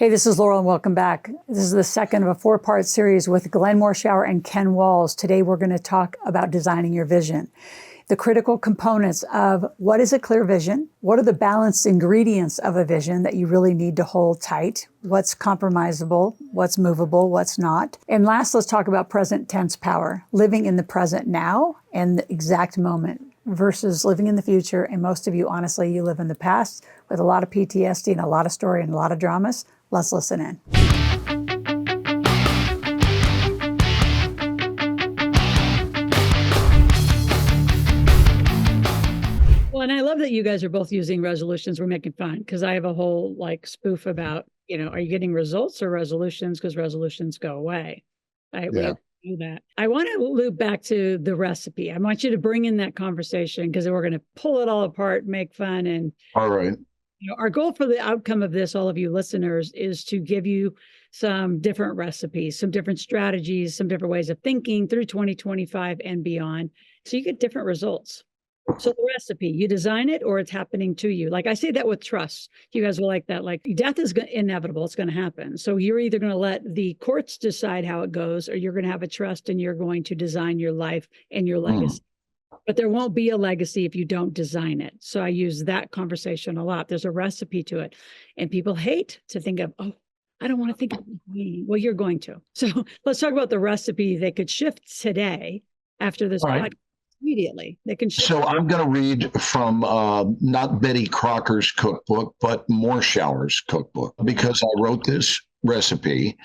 Hey, this is Loral and welcome back. This is the second of a four-part series with Glenn Morshower and Ken Walls. Today we're going to talk about designing your vision. The critical components of what is a clear vision, what are the balanced ingredients of a vision that you really need to hold tight, what's compromisable, what's movable, what's not. And last, let's talk about present tense power, living in the present now and the exact moment versus living in the future. And most of you, honestly, you live in the past with a lot of PTSD and a lot of story and a lot of dramas. Let's listen in. Well, and I love that you guys are both using resolutions. We're making fun because I have a whole spoof about, are you getting results or resolutions? Because resolutions go away. We don't do that. I want to loop back to the recipe. I want you to bring in that conversation because we're going to pull it all apart, make fun. And all right. Our goal for the outcome of this, all of you listeners, is to give you some different recipes, some different strategies, some different ways of thinking through 2025 and beyond. So you get different results. So the recipe, you design it or it's happening to you. Like I say that with trust. You guys will like that. Like death is inevitable. It's going to happen. So you're either going to let the courts decide how it goes, or you're going to have a trust and you're going to design your life and your legacy. But there won't be a legacy if you don't design it. So I use that conversation a lot. There's a recipe to it. And people hate to think of, I don't want to think of me. Well, you're going to. So let's talk about the recipe that could shift today after this podcast. Immediately. They can shift. So I'm going to read from not Betty Crocker's cookbook, but Morshower's cookbook, because I wrote this recipe.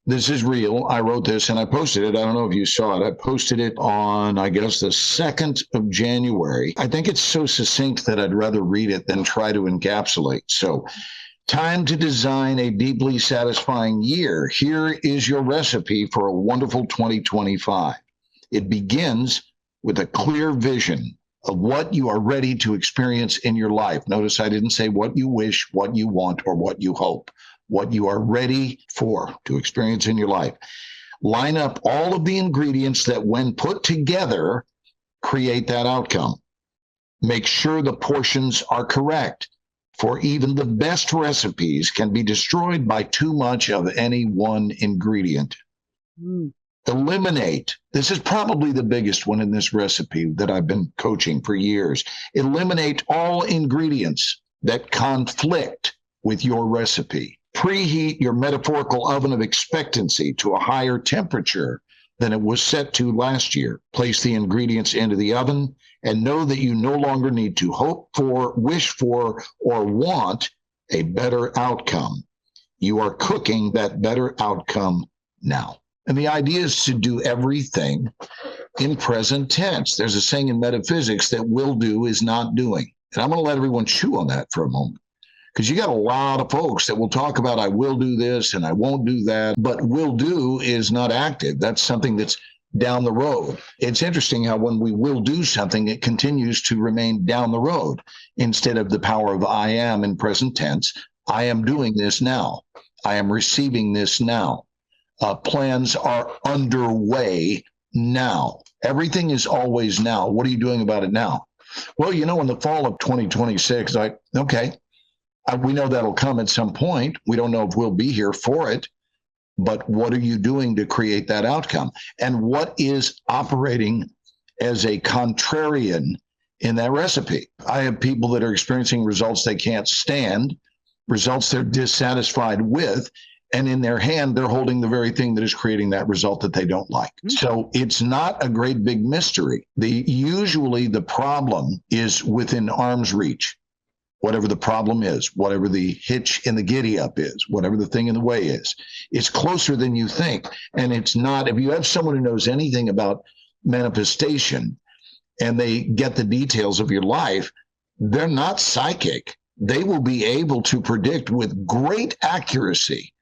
This is real. I wrote this and I posted it. I don't know if you saw it. I posted it on, I guess, the 2nd of January. I think it's so succinct that I'd rather read it than try to encapsulate. So, time to design a deeply satisfying year. Here is your recipe for a wonderful 2025. It begins with a clear vision of what you are ready to experience in your life. Notice I didn't say what you wish, what you want, or what you hope. What you are ready for to experience in your life. Line up all of the ingredients that, when put together, create that outcome. Make sure the portions are correct, for even the best recipes can be destroyed by too much of any one ingredient. Eliminate. This is probably the biggest one in this recipe that I've been coaching for years. Eliminate all ingredients that conflict with your recipe. Preheat your metaphorical oven of expectancy to a higher temperature than it was set to last year. Place the ingredients into the oven and know that you no longer need to hope for, wish for, or want a better outcome. You are cooking that better outcome now. And the idea is to do everything in present tense. There's a saying in metaphysics that will do is not doing. And I'm going to let everyone chew on that for a moment. Because you got a lot of folks that will talk about, I will do this and I won't do that, but will do is not active. That's something that's down the road. It's interesting how when we will do something, it continues to remain down the road instead of the power of I am in present tense. I am doing this now. I am receiving this now. Plans are underway now. Everything is always now. What are you doing about it now? Well, in the fall of 2026, we know that'll come at some point. We don't know if we'll be here for it, but what are you doing to create that outcome? And what is operating as a contrarian in that recipe? I have people that are experiencing results they can't stand, results they're dissatisfied with, and in their hand, they're holding the very thing that is creating that result that they don't like. So it's not a great big mystery. Usually the problem is within arm's reach. Whatever the problem is, whatever the hitch in the giddy up is, whatever the thing in the way is, it's closer than you think. And it's not, if you have someone who knows anything about manifestation and they get the details of your life, they're not psychic. They will be able to predict with great accuracy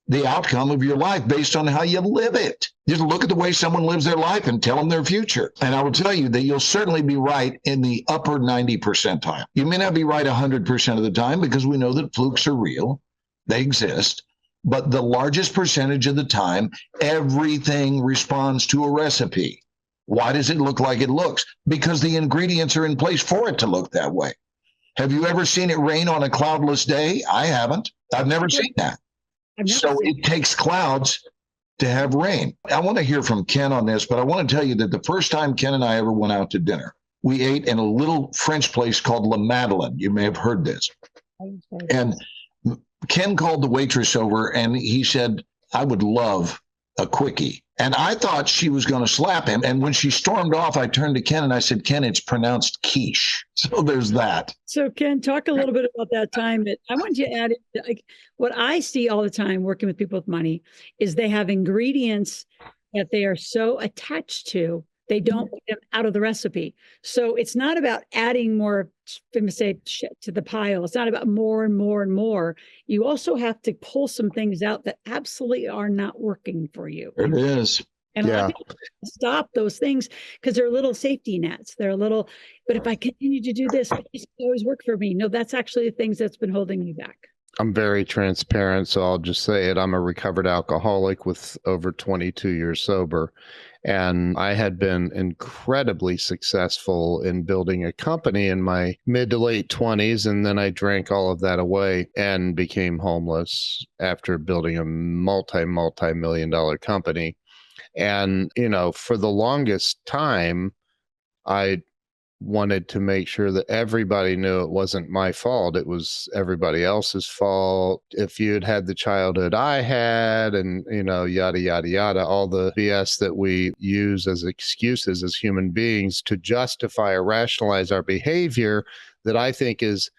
the outcome of your life based on how you live it. Just look at the way someone lives their life and tell them their future. And I will tell you that you'll certainly be right in the upper 90 percentile. You may not be right 100% of the time because we know that flukes are real. They exist. But the largest percentage of the time, everything responds to a recipe. Why does it look like it looks? Because the ingredients are in place for it to look that way. Have you ever seen it rain on a cloudless day? I haven't. I've never seen that. I've never So seen. it takes clouds to have rain. I want to hear from Ken on this, but I want to tell you that the first time Ken and I ever went out to dinner, we ate in a little French place called La Madeleine. You may have heard this. And Ken called the waitress over and he said, I would love a quickie. And I thought she was going to slap him. And when she stormed off, I turned to Ken and I said, Ken, it's pronounced quiche. So there's that. So Ken, talk a little bit about that time. That I want you to add, like, what I see all the time working with people with money is they have ingredients that they are so attached to, they don't get them out of the recipe. So it's not about adding more, say, shit to the pile. It's not about more and more and more. You also have to pull some things out that absolutely are not working for you. It is. And a lot of people stop those things because they're little safety nets. They're a little, but if I continue to do this, it's always work for me. No, that's actually the things that's been holding me back. I'm very transparent, so I'll just say it. I'm a recovered alcoholic with over 22 years sober. And I had been incredibly successful in building a company in my mid to late 20s. And then I drank all of that away and became homeless after building a multi-million dollar company. And, for the longest time, I wanted to make sure that everybody knew it wasn't my fault. It was everybody else's fault. If you had had the childhood I had and, yada, yada, yada, all the BS that we use as excuses as human beings to justify or rationalize our behavior that I think is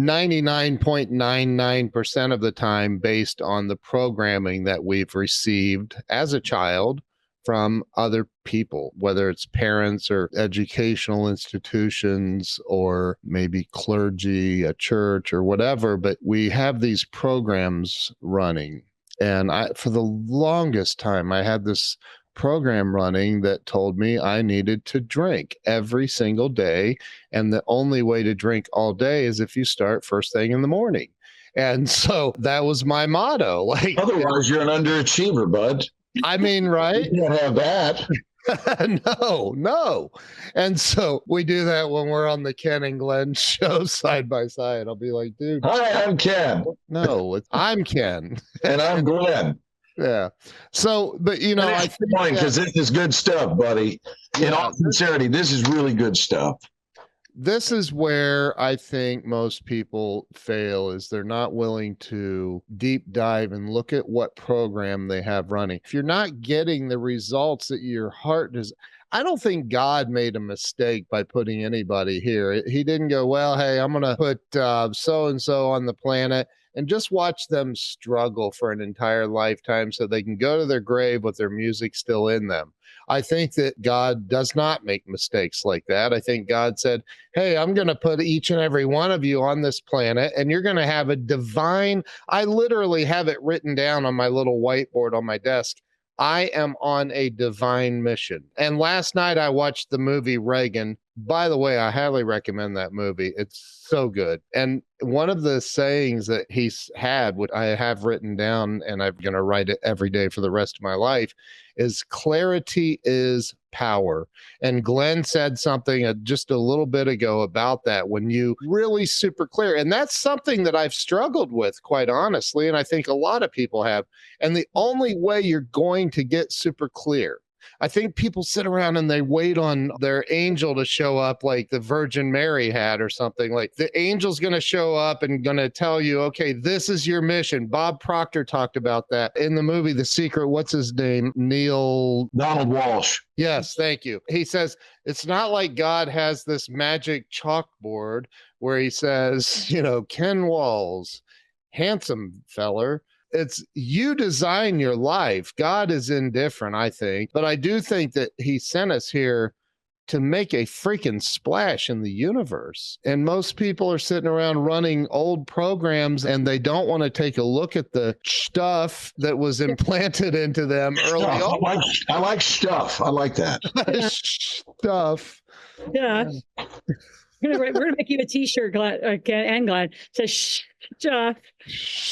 99.99% of the time based on the programming that we've received as a child from other people, whether it's parents or educational institutions or maybe clergy, a church or whatever, but we have these programs running. And for the longest time, I had this program running that told me I needed to drink every single day. And the only way to drink all day is if you start first thing in the morning. And so that was my motto. Like, otherwise, you're an underachiever, bud. I mean, right? You can't have that. No. And so we do that when we're on the Ken and Glenn show side by side. I'll be like, dude. Hi, I'm Ken. No, I'm Ken. And I'm Glenn. Yeah. So, but I think because this is good stuff, buddy. In all sincerity, this is really good stuff. This is where I think most people fail is they're not willing to deep dive and look at what program they have running. If you're not getting the results that your heart does, I don't think God made a mistake by putting anybody here. He didn't go, well, hey, I'm going to put so-and-so on the planet and just watch them struggle for an entire lifetime so they can go to their grave with their music still in them. I think that God does not make mistakes like that. I think God said, hey, I'm going to put each and every one of you on this planet, and you're going to have a divine, I literally have it written down on my little whiteboard on my desk. I am on a divine mission. And last night I watched the movie Reagan. By the way, I highly recommend that movie. It's so good. And one of the sayings that he's had, what I have written down, and I'm going to write it every day for the rest of my life, is clarity is power. And Glenn said something just a little bit ago about that, when you really super clear. And that's something that I've struggled with, quite honestly. And I think a lot of people have. And the only way you're going to get super clear, I think people sit around and they wait on their angel to show up like the Virgin Mary had or something. Like the angel's going to show up and going to tell you, okay, this is your mission. Bob Proctor talked about that in the movie The Secret. What's his name? Donald Walsh. Yes, thank you. He says, it's not like God has this magic chalkboard where he says, Ken Walls, handsome feller. It's you design your life. God is indifferent, I think. But I do think that he sent us here to make a freaking splash in the universe. And most people are sitting around running old programs and they don't want to take a look at the stuff that was implanted into them early on. I like stuff. I like that. Stuff. Yeah. We're gonna make you a T-shirt, Glad and Glad. Says stuff.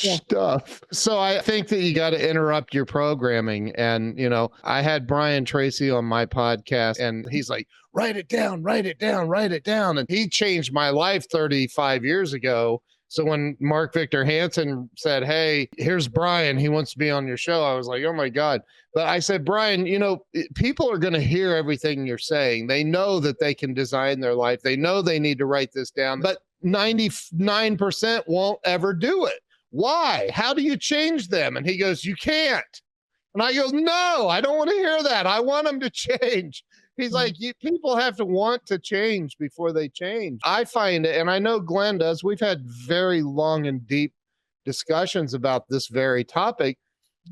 Yeah. Stuff. So I think that you got to interrupt your programming. And I had Brian Tracy on my podcast, and he's like, write it down, write it down, write it down. And he changed my life 35 years ago. So when Mark Victor Hansen said, hey, here's Brian, he wants to be on your show, I was like, oh my God. But I said, Brian, people are going to hear everything you're saying. They know that they can design their life. They know they need to write this down, but 99% won't ever do it. Why? How do you change them? And he goes, you can't. And I go, no, I don't want to hear that. I want them to change. He's like, people have to want to change before they change. I find it, and I know Glenn does, we've had very long and deep discussions about this very topic,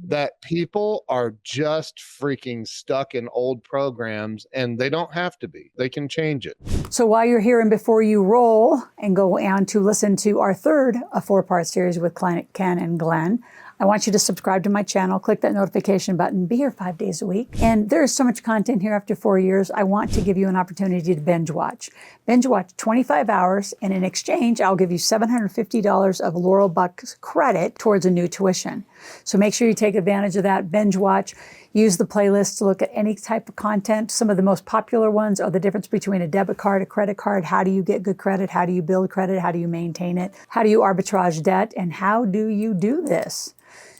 that people are just freaking stuck in old programs, and they don't have to be. They can change it. So while you're here and before you roll and go on to listen to our third, a 4-part series with Ken and Glenn, I want you to subscribe to my channel, click that notification button, be here 5 days a week. And there's so much content here after 4 years. I want to give you an opportunity to binge watch. Binge watch 25 hours, and in exchange, I'll give you $750 of Loral Bucks credit towards a new tuition. So make sure you take advantage of that. Binge watch. Use the playlist to look at any type of content. Some of the most popular ones are the difference between a debit card, a credit card. How do you get good credit? How do you build credit? How do you maintain it? How do you arbitrage debt? And how do you do this?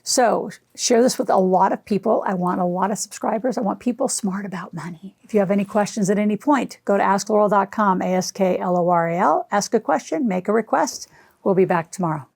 So share this with a lot of people. I want a lot of subscribers. I want people smart about money. If you have any questions at any point, go to askloral.com, ASKLORAL. Ask a question, make a request. We'll be back tomorrow.